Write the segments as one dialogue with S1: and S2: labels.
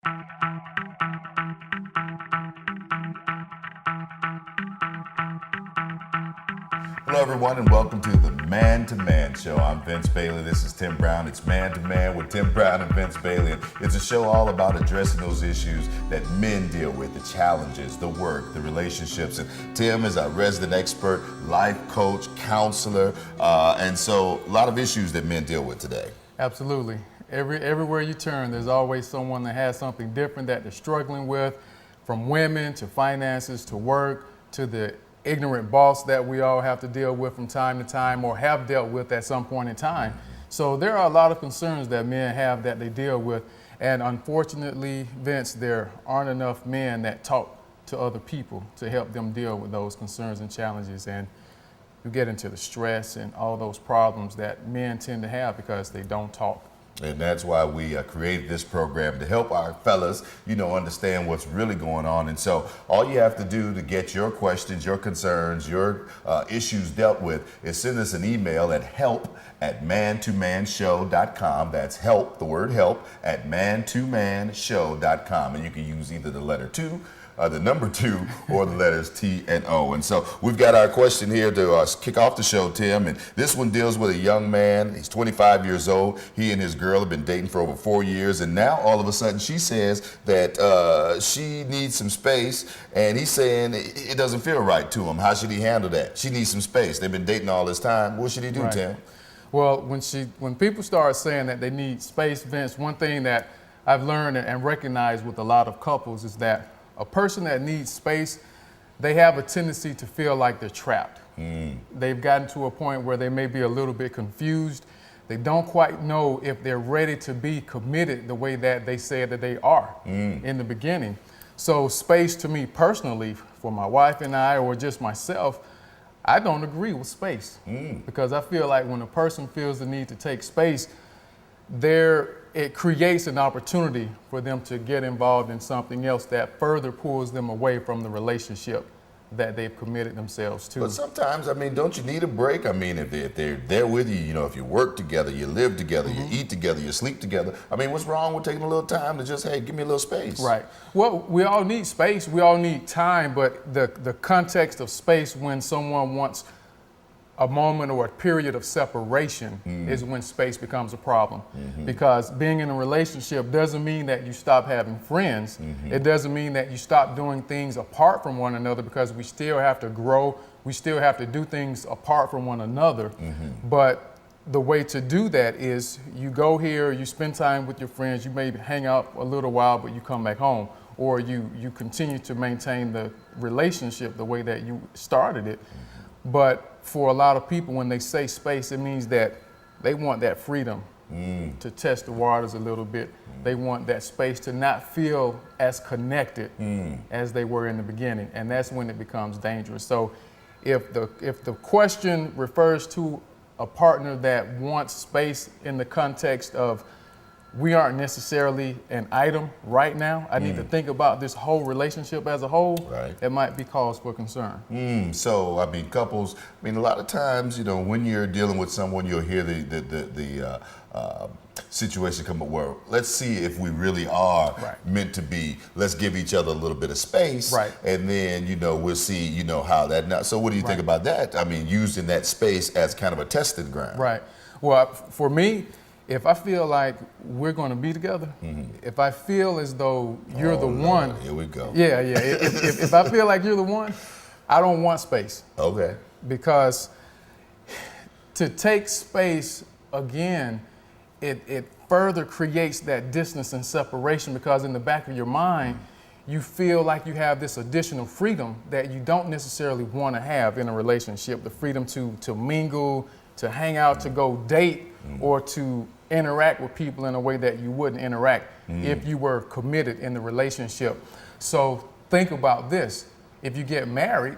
S1: Hello, everyone, and welcome to the Man to Man Show. I'm Vince Bailey. This is Tim Brown. It's Man to Man with Tim Brown and Vince Bailey. And it's a show all about addressing those issues that men deal with, the challenges, the work, the relationships. And Tim is our resident expert, life coach, counselor, and so a lot of issues that men deal with today.
S2: Absolutely. Everywhere you turn, there's always someone that has something different that they're struggling with, from women to finances to work to the ignorant boss that we all have to deal with from time to time or have dealt with at some point in time. So there are a lot of concerns that men have that they deal with. And unfortunately, Vince, there aren't enough men that talk to other people to help them deal with those concerns and challenges. And you get into the stress and all those problems that men tend to have because they don't talk.
S1: And that's why we created this program to help our fellas, understand what's really going on. And so all you have to do to get your questions, your concerns, your issues dealt with is send us an email at help@mantomanshow.com. That's help, the word help, at mantomanshow.com. And you can use either the letter 2, the number 2, or the letters T and O. And so we've got our question here to kick off the show, Tim. And this one deals with a young man. He's 25 years old. He and his girl have been dating for over 4 years. And now all of a sudden she says that she needs some space. And he's saying it doesn't feel right to him. How should he handle that? She needs some space. They've been dating all this time. What should he do,
S2: Right.
S1: Tim?
S2: Well, when people start saying that they need space, Vince, one thing that I've learned and recognized with a lot of couples is that a person that needs space, they have a tendency to feel like they're trapped. They've gotten to a point where they may be a little bit confused. They don't quite know if they're ready to be committed the way that they said that they are in the beginning. So space to me personally, for my wife and I, or just myself, I don't agree with space because I feel like when a person feels the need to take space, it creates an opportunity for them to get involved in something else that further pulls them away from the relationship that they've committed themselves to.
S1: But sometimes, don't you need a break? If they're there with you, if you work together, you live together, you eat together, you sleep together. What's wrong with taking a little time to just, hey, give me a little space?
S2: Right. Well, we all need space, we all need time, but the context of space when someone wants a moment or a period of separation is when space becomes a problem. Because being in a relationship doesn't mean that you stop having friends. It doesn't mean that you stop doing things apart from one another, because we still have to grow. We still have to do things apart from one another. But the way to do that is you go here, you spend time with your friends, you may hang out a little while, but you come back home. Or you continue to maintain the relationship the way that you started it. But for a lot of people, when they say space, it means that they want that freedom to test the waters a little bit. They want that space to not feel as connected as they were in the beginning. And that's when it becomes dangerous. So if the question refers to a partner that wants space in the context of we aren't necessarily an item right now, I need to think about this whole relationship as a whole,
S1: Right.
S2: it might be cause for concern.
S1: So, couples, a lot of times, when you're dealing with someone, you'll hear the situation come up where, let's see if we really are
S2: Right.
S1: meant to be. Let's give each other a little bit of space.
S2: Right.
S1: And then, we'll see, how that, now, so what do you think about that? Using that space as kind of a testing ground.
S2: Right. Well, for me, if I feel like we're going to be together, if I feel as though you're the one,
S1: Here we go.
S2: yeah. If I feel like you're the one, I don't want space,
S1: Okay.
S2: because to take space again, it further creates that distance and separation, because in the back of your mind, you feel like you have this additional freedom that you don't necessarily want to have in a relationship. The freedom to mingle, to hang out, to go date, or to interact with people in a way that you wouldn't interact if you were committed in the relationship. So think about this. If you get married,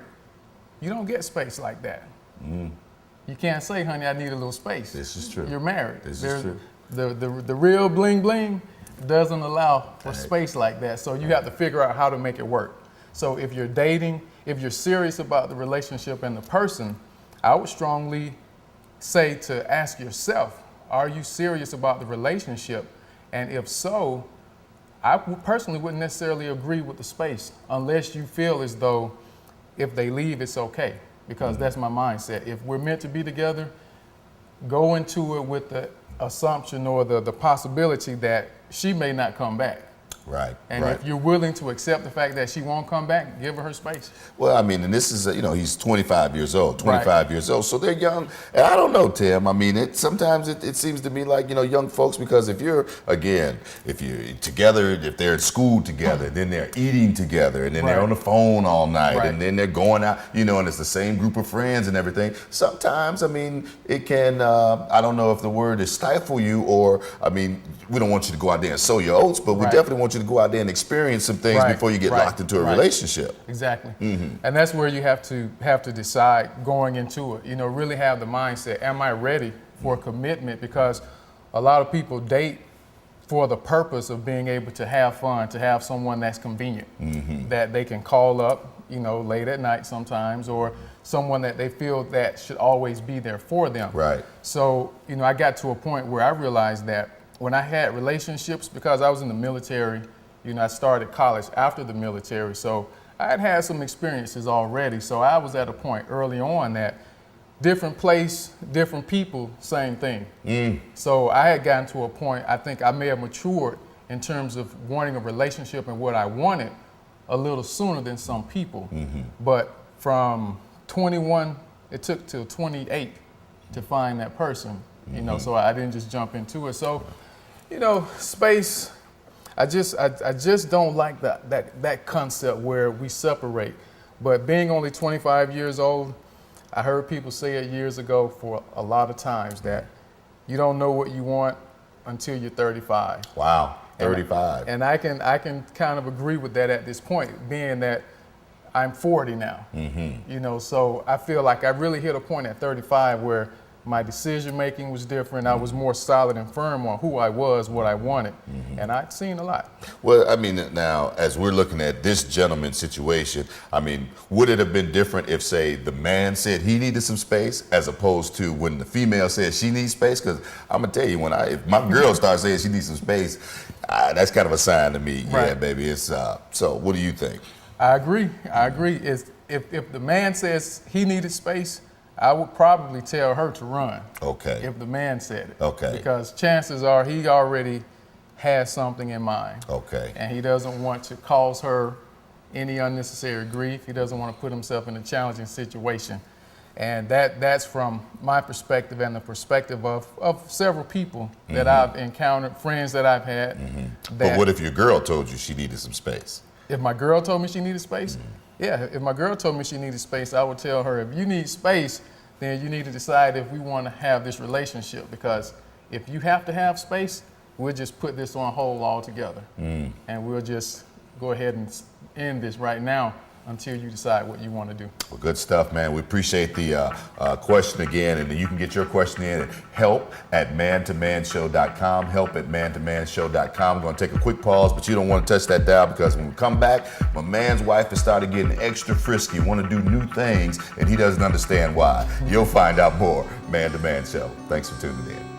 S2: you don't get space like that. You can't say, honey, I need a little space.
S1: This is true.
S2: You're married.
S1: This is true.
S2: The real bling bling doesn't allow for space like that. So you have to figure out how to make it work. So if you're dating, if you're serious about the relationship and the person, I would strongly say to ask yourself, are you serious about the relationship? And if so, personally wouldn't necessarily agree with the space unless you feel as though if they leave, it's okay. Because that's my mindset. If we're meant to be together, go into it with the assumption or the possibility that she may not come back.
S1: Right.
S2: And
S1: right.
S2: if you're willing to accept the fact that she won't come back, give her space.
S1: Well, I mean, and this is, he's 25 years old, 25
S2: Right.
S1: years old. So they're young. And I don't know, Tim. I mean, sometimes it seems to me like, young folks, because if you're together, if they're at school together, then they're eating together, and then they're
S2: Right.
S1: on the phone all night,
S2: Right.
S1: and then they're going out, and it's the same group of friends and everything. Sometimes, I mean, it can, I don't know if the word is stifle you, or, I mean, we don't want you to go out there and sow your oats, but we
S2: Right.
S1: definitely want you to go out there and experience some things
S2: Right.
S1: before you get
S2: Right.
S1: locked into a
S2: Right.
S1: relationship.
S2: Exactly. And that's where you have to decide going into it. Really have the mindset, am I ready for commitment? Because a lot of people date for the purpose of being able to have fun, to have someone that's convenient, that they can call up, late at night sometimes, or someone that they feel that should always be there for them.
S1: Right.
S2: So, I got to a point where I realized that when I had relationships, because I was in the military, I started college after the military, so I had had some experiences already. So I was at a point early on that different place, different people, same thing. So I had gotten to a point, I think I may have matured in terms of wanting a relationship and what I wanted a little sooner than some people. But from 21, it took till 28 to find that person, so I didn't just jump into it. So, space, I just don't like that concept where we separate. But being only 25 years old, I heard people say it years ago for a lot of times that you don't know what you want until you're 35.
S1: Wow, 35.
S2: And I can kind of agree with that at this point, being that I'm 40 now. So I feel like I really hit a point at 35 where my decision making was different. I was more solid and firm on who I was, what I wanted, and I'd seen a lot.
S1: Well, I mean, now, as we're looking at this gentleman's situation, I mean, would it have been different if, say, the man said he needed some space as opposed to when the female said she needs space? Because I'm going to tell you, if my girl starts saying she needs some space, that's kind of a sign to me.
S2: Right.
S1: Yeah, baby. It's so what do you think?
S2: I agree. If the man says he needed space, I would probably tell her to run.
S1: Okay.
S2: If the man said it.
S1: Okay.
S2: Because chances are he already has something in mind.
S1: Okay.
S2: And he doesn't want to cause her any unnecessary grief. He doesn't want to put himself in a challenging situation. And that's from my perspective and the perspective of several people that I've encountered, friends that I've had.
S1: But what if your girl told you she needed some space?
S2: If my girl told me she needed space, yeah, if my girl told me she needed space, I would tell her, if you need space, then you need to decide if we want to have this relationship. Because if you have to have space, we'll just put this on hold altogether. And we'll just go ahead and end this right now until you decide what you want to do.
S1: Well, good stuff, man. We appreciate the question again, and you can get your question in at help@mantomanshow.com, help@mantomanshow.com. We're going to take a quick pause, but you don't want to touch that dial, because when we come back, my man's wife has started getting extra frisky, want to do new things, and he doesn't understand why. You'll find out more. Man to Man Show. Thanks for tuning in.